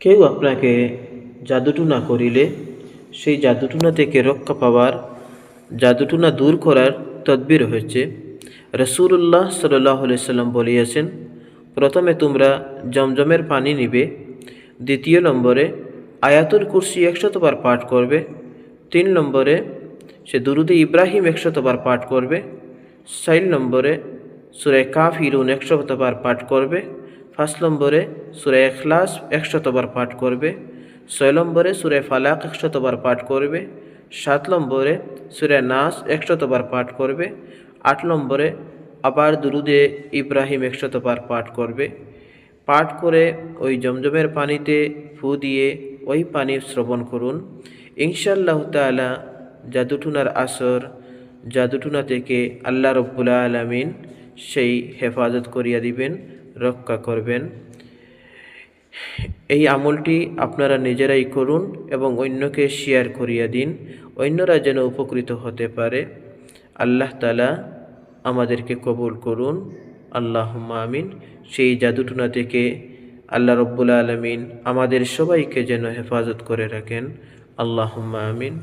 কেউ আপনাকে জাদুটুনা করিলে সেই জাদুটুনা থেকে রক্ষা পাওয়ার, জাদুটুনা দূর করার তদবির হয়েছে। রসুল্লাহ সাল্লাহ সাল্লাম বলিয়াছেন, প্রথমে তোমরা জমজমের পানি নিবে, দ্বিতীয় নম্বরে আয়াতুল কুরসি 100 বার পাঠ করবে, 3 নম্বরে সে দুরুদে ইব্রাহিম 100 বার পাঠ করবে, 4 নম্বরে সূরা কাফিরুন 100 বার পাঠ করবে, 5 নম্বরে সূরা ইখলাস 100 বার পাঠ করবে, 6 নম্বরে সূরা ফালাক 100 বার পাঠ করবে, 7 নম্বরে সূরা নাস 100 বার পাঠ করবে, 8 নম্বরে আবার দুরুদে ইব্রাহিম 100 বার পাঠ করবে। পাঠ করে ওই জমজমের পানিতে ফু দিয়ে ওই পানি শ্রবণ করুন। ইনশাআল্লাহ তাআলা জাদুটুনার আসর, জাদুটুনা থেকে আল্লাহ রব্বুল আলামিন সেই হেফাজত করিয়া দিবেন, রক্ষা করবেন। এই আমলটি আপনারা নিজেরাই করুন এবং অন্যকে শেয়ার করিয়া দিন, অন্যরা যেন উপকৃত হতে পারে। আল্লাহ তাআলা আমাদেরকে কবুল করুন, আল্লাহুম্মা আমিন। সেই জাদুটুনা থেকে আল্লাহ রব্বুল আলামিন আমাদের সবাইকে যেন হেফাজত করে রাখেন, আল্লাহুম্মা আমিন।